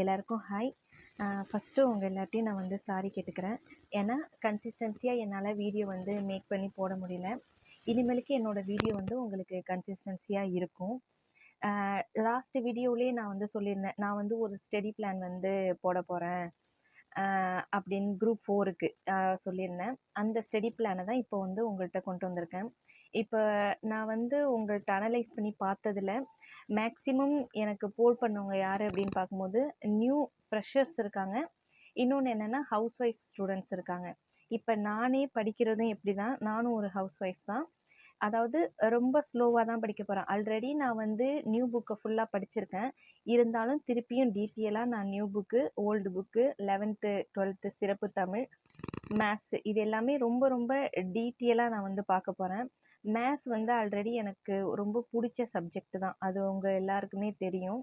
எல்லாருக்கும் hi. First உங்கள் எல்லாத்தையும் நான் வந்து சாரி கேட்டுக்கிறேன். ஏன்னா கன்சிஸ்டன்சியாக என்னால் வீடியோ வந்து மேக் பண்ணி போட முடியல. இனிமேலுக்கு என்னோடய வீடியோ வந்து உங்களுக்கு கன்சிஸ்டன்சியாக இருக்கும். லாஸ்ட் வீடியோவிலே நான் வந்து சொல்லியிருந்தேன், நான் வந்து ஒரு ஸ்டடி பிளான் வந்து போட போகிறேன் அப்படின்னு குரூப் 4க்கு சொல்லியிருந்தேன். அந்த ஸ்டடி பிளானை தான் இப்போ வந்து உங்கள்கிட்ட கொண்டு வந்திருக்கேன். இப்போ நான் வந்து உங்கள்கிட்ட அனலைஸ் பண்ணி பார்த்ததுல மேக்ஸிமம் எனக்கு போல் பண்ணவங்க யார் அப்படின்னு பார்க்கும்போது நியூ ஃப்ரெஷர்ஸ் இருக்காங்க. இன்னொன்று என்னென்னா ஹவுஸ் ஒய்ஃப் ஸ்டூடெண்ட்ஸ் இருக்காங்க. இப்போ நானே படிக்கிறதும் எப்படி தான், நானும் ஒரு ஹவுஸ் ஒய்ஃப் தான். அதாவது ரொம்ப ஸ்லோவாக தான் படிக்க போகிறேன். ஆல்ரெடி நான் வந்து நியூ புக்கை ஃபுல்லாக படிச்சிருக்கேன். இருந்தாலும் திருப்பியும் டீட்டெயிலாக நான் new book, old book, 11th 12th சிறப்பு தமிழ், மேத்ஸ் இது எல்லாமே ரொம்ப ரொம்ப டீட்டெயிலாக நான் வந்து பார்க்க போகிறேன். மேத்ஸ் வந்து ஆல்ரெடி எனக்கு ரொம்ப பிடிச்ச சப்ஜெக்ட் தான், அது உங்கள் எல்லாருக்குமே தெரியும்.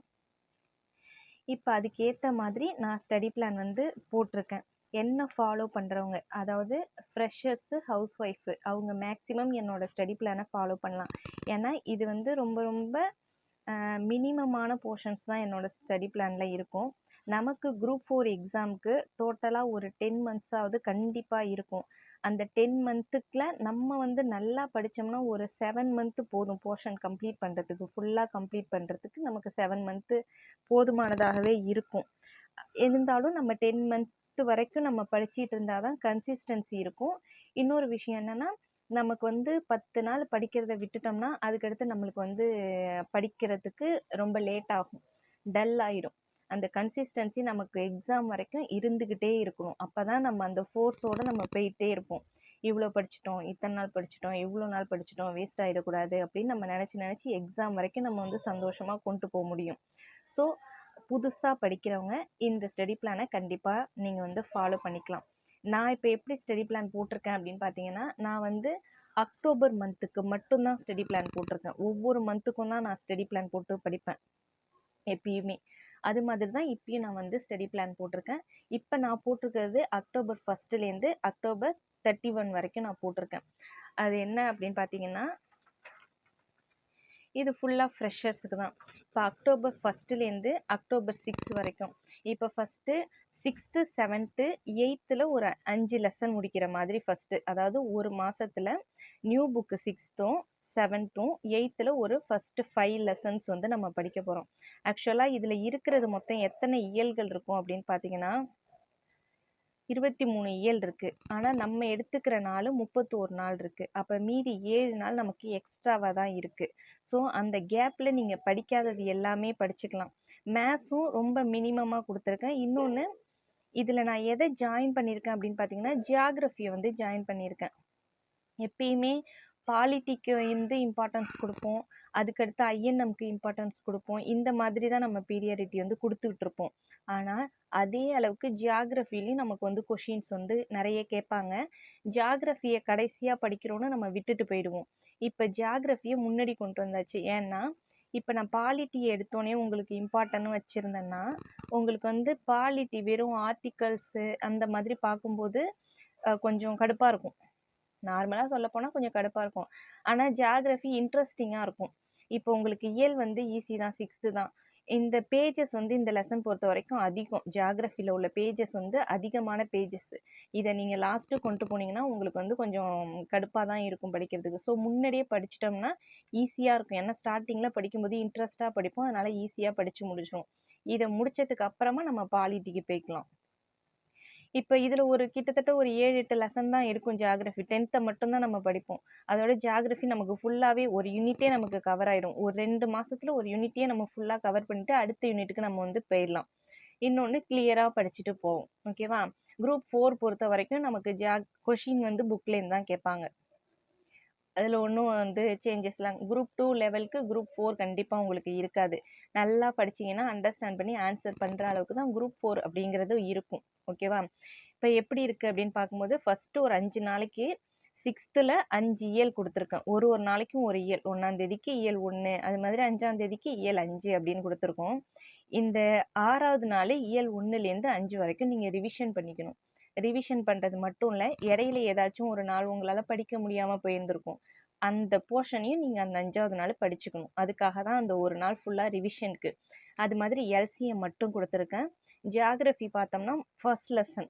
இப்போ அதுக்கேற்ற மாதிரி நான் ஸ்டடி பிளான் வந்து போட்டிருக்கேன். என்ன ஃபாலோ பண்ணுறவங்க, அதாவது ஃப்ரெஷர்ஸு, ஹவுஸ் ஒய்ஃபு, அவங்க மேக்ஸிமம் என்னோடய ஸ்டடி பிளானை ஃபாலோ பண்ணலாம். ஏன்னா இது வந்து ரொம்ப ரொம்ப மினிமமான போர்ஷன்ஸ் தான் என்னோடய ஸ்டடி பிளானில் இருக்கும். நமக்கு குரூப் 4 எக்ஸாமுக்கு டோட்டலாக ஒரு 10 மந்த்ஸாவது கண்டிப்பாக இருக்கும். அந்த 10 மந்த்துக்குள்ள நம்ம வந்து நல்லா படித்தோம்னா ஒரு 7 மந்த்து போதும் போர்ஷன் கம்ப்ளீட் பண்ணுறதுக்கு, ஃபுல்லாக கம்ப்ளீட் பண்ணுறதுக்கு நமக்கு 7 மந்த்து போதுமானதாகவே இருக்கும். இருந்தாலும் நம்ம 10 மந்த்து வரைக்கும் நம்ம படிச்சுட்டு இருந்தால் தான் கன்சிஸ்டன்சி இருக்கும். இன்னொரு விஷயம் என்னென்னா, நமக்கு வந்து 10 நாள் படிக்கிறத விட்டுட்டோம்னா அதுக்கடுத்து நம்மளுக்கு வந்து படிக்கிறதுக்கு ரொம்ப லேட் ஆகும், டல் ஆயிடும். அந்த கன்சிஸ்டன்சி நமக்கு எக்ஸாம் வரைக்கும் இருந்துக்கிட்டே இருக்கணும். அப்போ தான் நம்ம அந்த ஃபோர்ஸோடு நம்ம போயிட்டே இருப்போம். இவ்வளோ படிச்சிட்டோம், இத்தனை நாள் படிச்சிட்டோம், இவ்வளோ நாள் படிச்சிட்டோம், வேஸ்ட் ஆகிடக்கூடாது அப்படின்னு நம்ம நினச்சி எக்ஸாம் வரைக்கும் நம்ம வந்து சந்தோஷமாக கொண்டு போக முடியும். ஸோ புதுசாக படிக்கிறவங்க இந்த ஸ்டடி பிளானை கண்டிப்பாக நீங்கள் வந்து ஃபாலோ பண்ணிக்கலாம். நான் இப்போ எப்படி ஸ்டடி பிளான் போட்டிருக்கேன் அப்படின்னு பார்த்தீங்கன்னா, நான் வந்து அக்டோபர் மந்த்துக்கு மட்டும்தான் ஸ்டடி பிளான் போட்டிருக்கேன். ஒவ்வொரு மந்த்துக்கும் தான் நான் ஸ்டடி பிளான் போட்டு படிப்பேன் எப்பயுமே. அது மாதிரி தான் இப்பயும் நான் வந்து ஸ்டடி பிளான் போட்டிருக்கேன். இப்போ நான் போட்டிருக்கிறது அக்டோபர் 1லேருந்து அக்டோபர் 31 வரைக்கும் நான் போட்டிருக்கேன். அது என்ன அப்படின்னு பார்த்தீங்கன்னா, இது ஃபுல்லாக ஃப்ரெஷர்ஸுக்கு தான். இப்போ அக்டோபர் 1லேருந்து அக்டோபர் 6 வரைக்கும். இப்போ ஃபஸ்ட்டு 6th 7th 8th ஒரு 5 லெசன் முடிக்கிற மாதிரி ஃபஸ்ட்டு, அதாவது ஒரு மாதத்தில் new book 6th 7th 8th ஒரு ஃபஸ்ட்டு 5 லெசன்ஸ் வந்து நம்ம படிக்க போகிறோம். ஆக்சுவலாக இதில் இருக்கிறது மொத்தம் எத்தனை இயல்கள் இருக்கும் அப்படின்னு பார்த்தீங்கன்னா 23 இயல் இருக்குது. ஆனால் நம்ம எடுத்துக்கிற நாள் 31 நாள் இருக்குது. அப்போ மீதி 7 நாள் நமக்கு எக்ஸ்ட்ராவாக தான் இருக்குது. ஸோ அந்த கேப்பில் நீங்கள் படிக்காதது எல்லாமே படிச்சுக்கலாம். மேத்ஸும் ரொம்ப மினிமமாக கொடுத்துருக்கேன். இன்னொன்று, இதில் நான் எதை ஜாயின் பண்ணியிருக்கேன் அப்படின்னு பார்த்தீங்கன்னா, ஜியாகிரஃபியை வந்து ஜாயின் பண்ணியிருக்கேன். எப்பயுமே பாலிட்டிக்கு வந்து இம்பார்ட்டன்ஸ் கொடுப்போம், அதுக்கடுத்து ஐஎன்எம்க்கு இம்பார்ட்டன்ஸ் கொடுப்போம். இந்த மாதிரி தான் நம்ம பீரியாரிட்டி வந்து கொடுத்துக்கிட்டு இருப்போம். ஆனால் அதே அளவுக்கு ஜியாகிரஃபிலையும் நமக்கு வந்து கொஷின்ஸ் வந்து நிறைய கேட்பாங்க. ஜியாகிரஃபியை கடைசியாக படிக்கிறோன்னு நம்ம விட்டுட்டு போயிடுவோம். இப்போ ஜியாகிரஃபியை முன்னாடி கொண்டு வந்தாச்சு. ஏன்னா இப்போ நான் பாலிட்டி எடுத்தோடனே உங்களுக்கு இம்பார்ட்டன்னு வச்சுருந்தேன்னா, உங்களுக்கு வந்து பாலிட்டி வெறும் ஆர்டிகல்ஸு அந்த மாதிரி பார்க்கும்போது கொஞ்சம் கடுப்பாக இருக்கும். நார்மலாக சொல்லப்போனால் கொஞ்சம் கடுப்பாக இருக்கும். ஆனால் ஜியாகிரஃபி இன்ட்ரெஸ்டிங்காக இருக்கும். இப்போ உங்களுக்கு இயல் வந்து ஈஸி தான், 6th தான். இந்த பேஜஸ் வந்து இந்த லெசன் பொறுத்த வரைக்கும் அதிகம். ஜியாகிரஃபியில் உள்ள பேஜஸ் வந்து அதிகமான பேஜஸ். இதை நீங்கள் லாஸ்ட்டு கொண்டு போனீங்கன்னா உங்களுக்கு வந்து கொஞ்சம் கடுப்பாக தான் இருக்கும் படிக்கிறதுக்கு. ஸோ முன்னாடியே படிச்சிட்டோம்னா ஈஸியாக இருக்கும். ஏன்னா ஸ்டார்டிங்கில் படிக்கும்போது இன்ட்ரெஸ்ட்டாக படிப்போம், அதனால் ஈஸியாக படித்து முடிச்சிடும். இதை முடித்ததுக்கு அப்புறமா நம்ம பாலிட்டிக்கு போய்க்கலாம். இப்போ இதில் ஒரு கிட்டத்தட்ட ஒரு 7-8 லெசன் தான் இருக்கும் ஜியாகிரஃபி. 10th மட்டும்தான் நம்ம படிப்போம். அதோட ஜியாகிரஃபி நமக்கு ஃபுல்லாகவே ஒரு யூனிட்டே நமக்கு கவர் ஆயிடும். ஒரு 2 மாதத்தில் ஒரு யூனிட்டே நம்ம ஃபுல்லாக கவர் பண்ணிவிட்டு அடுத்த யூனிட்டுக்கு நம்ம வந்து போயிடலாம். இன்னொன்று கிளியராக படிச்சுட்டு போவோம். ஓகேவா? குரூப் 4 பொறுத்த வரைக்கும் நமக்கு கொஷின் வந்து புக்லேருந்து தான் கேட்பாங்க. அதில் ஒன்றும் வந்து சேஞ்சஸ்லாம் குரூப் 2 லெவலுக்கு குரூப் 4 கண்டிப்பாக உங்களுக்கு இருக்காது. நல்லா படிச்சிங்கன்னா அண்டர்ஸ்டாண்ட் பண்ணி ஆன்சர் பண்ணுற அளவுக்கு தான் குரூப் 4 அப்படிங்கிறது இருக்கும். ஓகேவா? இப்போ எப்படி இருக்குது அப்படின்னு பார்க்கும்போது ஃபஸ்ட்டு ஒரு 5 நாளைக்கு 6th 5 இயல் கொடுத்துருக்கேன். ஒரு நாளைக்கும் ஒரு இயல். 1ஆம் தேதிக்கு இயல் 1, அது மாதிரி 5ஆம் தேதிக்கு இயல் 5 அப்படின்னு கொடுத்துருக்கோம். இந்த 6வது நாள் இயல் 1லேருந்து 5 வரைக்கும் நீங்கள் ரிவிஷன் பண்ணிக்கணும். ரிவிஷன் பண்ணுறது மட்டும் இல்லை, இடையில ஏதாச்சும் ஒரு நாள் உங்களால் படிக்க முடியாமல் போயிருந்திருக்கும். அந்த போர்ஷனையும் நீங்கள் அந்த 5வது நாள் படிச்சுக்கணும். அதுக்காக தான் அந்த ஒரு நாள் ஃபுல்லாக ரிவிஷனுக்கு. அது மாதிரி எல்சிஎம் மட்டும் கொடுத்துருக்கேன். ஜியாகிரஃபி பார்த்தோம்னா ஃபர்ஸ்ட் லெசன்,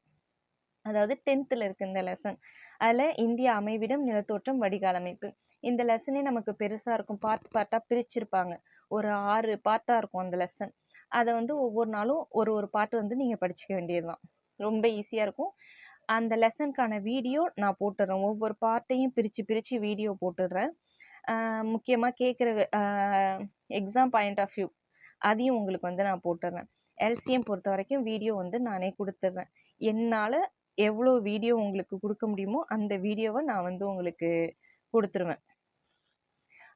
அதாவது 10th இருக்கு இந்த லெசன். அதில் இந்தியா அமைவிடம் நிலத்தோற்றம் வடிகால் அமைப்பு. இந்த லெசனே நமக்கு பெருசாக இருக்கும், பார்ட்டாக பிரிச்சிருப்பாங்க. ஒரு 6 பார்ட்டாக இருக்கும் அந்த லெசன். அதை வந்து ஒவ்வொரு நாளும் ஒரு ஒரு பார்ட் வந்து நீங்கள் படிச்சுக்க வேண்டியது தான். ரொம்ப ஈஸியாக இருக்கும். அந்த லெசனுக்கான வீடியோ நான் போட்டுடுறேன். ஒவ்வொரு பார்ட்டையும் பிரித்து வீடியோ போட்டுடுறேன். முக்கியமாக கேட்குற எக்ஸாம் பாயிண்ட் ஆஃப் வியூ அதையும் உங்களுக்கு வந்து நான் போட்டுடுறேன். எல்சிஎம் பொறுத்த வரைக்கும் வீடியோ வந்து நானே கொடுத்துட்றேன். என்னால் எவ்வளோ வீடியோ உங்களுக்கு கொடுக்க முடியுமோ அந்த வீடியோவை நான் வந்து உங்களுக்கு கொடுத்துருவேன்.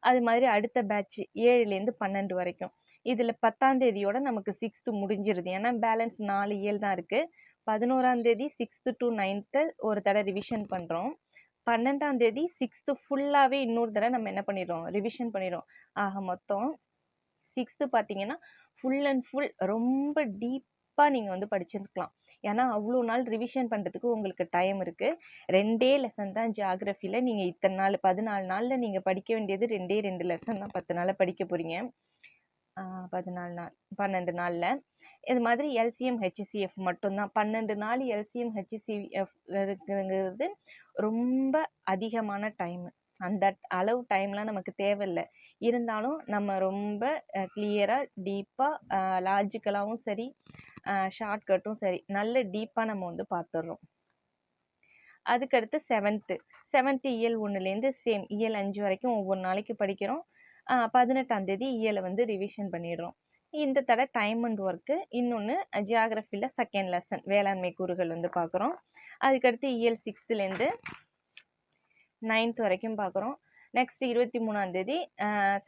அது மாதிரி அடுத்த பேட்ச் 7லேருந்து 12 வரைக்கும். இதில் 10ஆம் தேதியோட நமக்கு 6th முடிஞ்சிருது. ஏன்னா பேலன்ஸ் 4 இயல் தான் இருக்குது. 11ஆம் தேதி 6th to 9th ஒரு தடவை ரிவிஷன் பண்ணுறோம். 12ஆம் தேதி 6th ஃபுல்லாகவே இன்னொரு தடவை நம்ம என்ன பண்ணிடுறோம், ரிவிஷன் பண்ணிடுறோம். ஆக மொத்தம் 6th பார்த்தீங்கன்னா ஃபுல் அண்ட் ஃபுல் ரொம்ப டீப்பாக நீங்கள் வந்து படிச்சிருக்கலாம். ஏன்னா அவ்வளோ நாள் ரிவிஷன் பண்ணுறதுக்கு உங்களுக்கு டைம் இருக்குது. 2 லெசன் தான் ஜியாகிரஃபியில். நீங்கள் இத்தனை நாள் 14 நாளில் நீங்கள் படிக்க வேண்டியது 2 லெசன் தான் 10 நாளில் படிக்க போகிறீங்க. 14 நாள் 12 நாளில். இது மாதிரி எல்சிஎம் ஹெச்சிசிஎஃப் மட்டும்தான். 12 நாள் எல்சிஎம் ஹெச்சிசிஎஃப் இருக்குங்கிறது ரொம்ப அதிகமான டைமு. அந்த அளவு டைம்லாம் நமக்கு தேவையில்லை. இருந்தாலும் நம்ம ரொம்ப கிளியராக டீப்பாக லாஜிக்கலாகவும் சரி ஷார்ட்கட்டும் சரி நல்ல டீப்பாக நம்ம வந்து பார்த்துடுறோம். அதுக்கடுத்து 7th இயல் 1லேருந்து சேம் இயல் 5 வரைக்கும் ஒவ்வொரு நாளைக்கு படிக்கிறோம். 18ஆம் தேதி இயலை வந்து ரிவிஷன் பண்ணிடுறோம். இந்த தடவை டைம் அண்ட் ஒர்க்கு. இன்னொன்று ஜியாகிரஃபியில் செகண்ட் லெசன் வேளாண்மை கூறுகள் வந்து பார்க்குறோம். அதுக்கடுத்து இயல் 6லேருந்து 9th வரைக்கும் பார்க்குறோம். நெக்ஸ்ட் 23ஆம் தேதி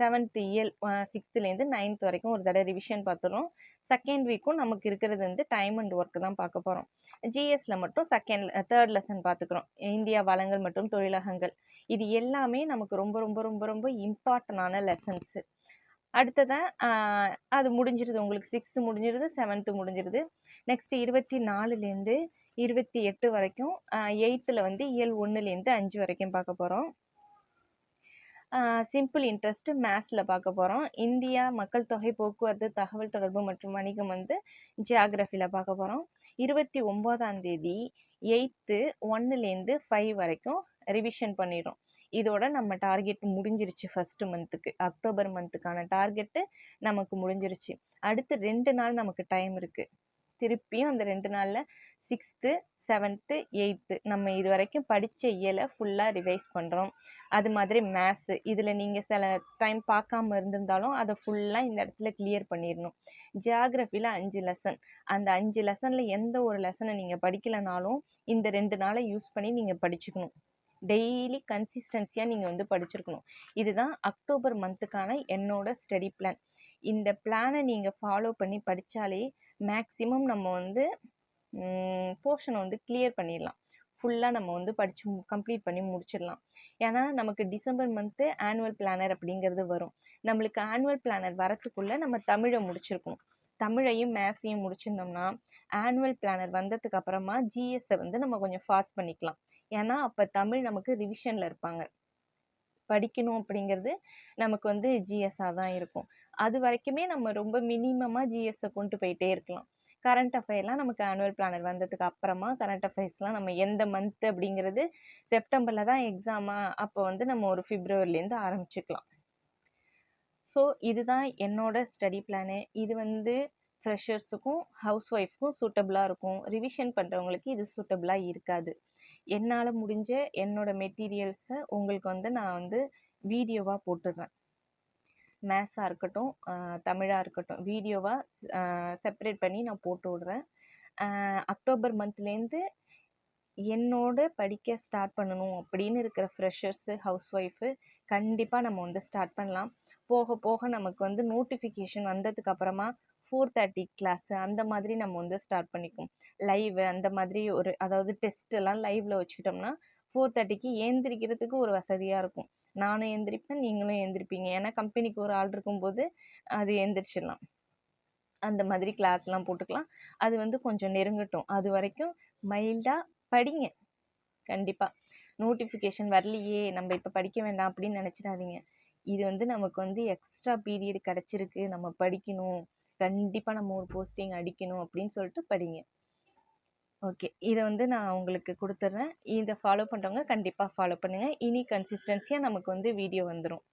7th இயல் 6லேருந்து 9th வரைக்கும் ஒரு தடவை ரிவிஷன் பார்த்துறோம். செகண்ட் வீக்கும் நமக்கு இருக்கிறது வந்து டைம் அண்ட் ஒர்க்கு தான் பார்க்க போகிறோம். ஜிஎஸ்ல மட்டும் தேர்ட் லெசன் பார்த்துக்கிறோம். இந்தியா வளங்கள் மற்றும் தொழிலகங்கள். இது எல்லாமே நமக்கு ரொம்ப ரொம்ப ரொம்ப ரொம்ப இம்பார்ட்டண்டான லெசன்ஸு. அடுத்ததாக அது முடிஞ்சிருது. உங்களுக்கு 6th முடிஞ்சிருது, 7th முடிஞ்சிருது. நெக்ஸ்ட் 24லேருந்து 28 வரைக்கும் 8th வந்து இயல் 1லேருந்து 5 வரைக்கும் பார்க்க போகிறோம். சிம்பிள் இன்ட்ரெஸ்ட் மேத்ஸில் பார்க்க போகிறோம். இந்தியா மக்கள் தொகை போக்குவரத்து தகவல் தொடர்பு மற்றும் வணிகம் வந்து ஜியாகிரஃபியில் பார்க்க போகிறோம். 29ஆம் தேதி 8th 1லேருந்து 5 வரைக்கும் ரிவிஷன் பண்ணிடுறோம். இதோட நம்ம டார்கெட் முடிஞ்சிருச்சு. ஃபர்ஸ்ட் மந்த்துக்கு அக்டோபர் மந்த்துக்கான டார்கெட்டு நமக்கு முடிஞ்சிருச்சு. அடுத்து 2 நாள் நமக்கு டைம் இருக்குது. திருப்பியும் அந்த 2 நாளில் 6th 7th 8th நம்ம இது வரைக்கும் படித்த இயலை ஃபுல்லாக ரிவைஸ் பண்ணுறோம். அது மாதிரி மேத்ஸு இதில் நீங்கள் சில டைம் பார்க்காம இருந்திருந்தாலும் அதை ஃபுல்லாக இந்த இடத்துல கிளியர் பண்ணிடணும். ஜியாகிரஃபியில் 5 லெசன். அந்த 5 லெசனில் எந்த ஒரு லெசனை நீங்கள் படிக்கலைனாலும் இந்த 2 நாளை யூஸ் பண்ணி நீங்கள் படிச்சுக்கணும். டெய்லி கன்சிஸ்டன்சியாக நீங்கள் வந்து படிச்சிருக்கணும். இதுதான் அக்டோபர் மந்த்துக்கான என்னோட ஸ்டடி பிளான். இந்த பிளானை நீங்கள் ஃபாலோ பண்ணி படித்தாலே மேக்ஸிமம் நம்ம வந்து போர்ஷனை வந்து கிளியர் பண்ணிடலாம். ஃபுல்லாக நம்ம வந்து படித்து கம்ப்ளீட் பண்ணி முடிச்சிடலாம். ஏன்னா நமக்கு டிசம்பர் மந்த்து ஆனுவல் பிளானர் அப்படிங்கிறது வரும். நம்மளுக்கு ஆனுவல் பிளானர் வரத்துக்குள்ளே நம்ம தமிழை முடிச்சிருக்கணும். தமிழையும் மேத்ஸையும் முடிச்சிருந்தோம்னா ஆனுவல் பிளானர் வந்ததுக்கு அப்புறமா ஜிஎஸ்ஸை வந்து நம்ம கொஞ்சம் ஃபாஸ்ட் பண்ணிக்கலாம். ஏன்னா அப்போ தமிழ் நமக்கு ரிவிஷனில் இருப்பாங்க. படிக்கணும் அப்படிங்கிறது நமக்கு வந்து ஜிஎஸ்ஸாக தான் இருக்கும். அது வரைக்குமே நம்ம ரொம்ப மினிமமாக ஜிஎஸ்ஸை கொண்டு போயிட்டே இருக்கலாம். கரண்ட் அஃபேர்லாம் நமக்கு ஆனுவல் பிளானர் வந்ததுக்கு அப்புறமா கரண்ட் அஃபேர்ஸ்லாம் நம்ம எந்த மந்த் அப்படிங்கிறது செப்டம்பரில் தான் எக்ஸாமா, அப்போ வந்து நம்ம ஒரு பிப்ரவரிலேருந்து ஆரம்பிச்சுக்கலாம். ஸோ இதுதான் என்னோட ஸ்டடி பிளானு. இது வந்து ஃப்ரெஷர்ஸுக்கும் ஹவுஸ் ஒய்ஃப்க்கும் சூட்டபுளாக இருக்கும். ரிவிஷன் பண்ணுறவங்களுக்கு இது சூட்டபுளாக இருக்காது. என்னால் முடிஞ்ச என்னோட மெட்டீரியல்ஸை உங்களுக்கு வந்து நான் வந்து வீடியோவாக போட்டுடுறேன். மேத்ஸாக இருக்கட்டும் தமிழாக இருக்கட்டும் வீடியோவாக செப்பரேட் பண்ணி நான் போட்டு விடுறேன். அக்டோபர் மந்த்லேருந்து என்னோட படிக்க ஸ்டார்ட் பண்ணணும் அப்படின்னு இருக்கிற ஃப்ரெஷர்ஸு ஹவுஸ் ஒய்ஃபு கண்டிப்பாக நம்ம வந்து ஸ்டார்ட் பண்ணலாம். போக போக நமக்கு வந்து நோட்டிஃபிகேஷன் வந்ததுக்கு அப்புறமா 4:30 கிளாஸு அந்த மாதிரி நம்ம வந்து ஸ்டார்ட் பண்ணிக்குவோம். லைவ் அந்த மாதிரி ஒரு அதாவது டெஸ்ட்டெல்லாம் லைவில் வச்சுக்கிட்டோம்னா 4:30க்கு ஏந்திரிக்கிறதுக்கு ஒரு வசதியாக இருக்கும். நானும் எந்திரிப்பேன், நீங்களும் எந்திரிப்பீங்க. ஏன்னா கம்பெனிக்கு ஒரு ஆள் இருக்கும்போது அது எந்திரிச்சிடலாம். அந்த மாதிரி கிளாஸ்லாம் போட்டுக்கலாம். அது வந்து கொஞ்சம் நெருங்கட்டும். அது வரைக்கும் மைல்டாக படிங்க. கண்டிப்பாக நோட்டிஃபிகேஷன் வரலையே நம்ம இப்போ படிக்க வேண்டாம் அப்படின்னு நினச்சிடாதீங்க. இது வந்து நமக்கு வந்து எக்ஸ்ட்ரா பீரியட் கிடச்சிருக்கு, நம்ம படிக்கணும், கண்டிப்பாக நம்ம ஒரு போஸ்டிங் அடிக்கணும் அப்படின்னு சொல்லிட்டு படிங்க. ஓகே, இதை வந்து நான் உங்களுக்கு கொடுத்துட்றேன். இதை ஃபாலோ பண்ணுறவங்க கண்டிப்பாக ஃபாலோ பண்ணுங்கள். இனி கன்சிஸ்டன்சியாக நமக்கு வந்து வீடியோ வந்துடும்.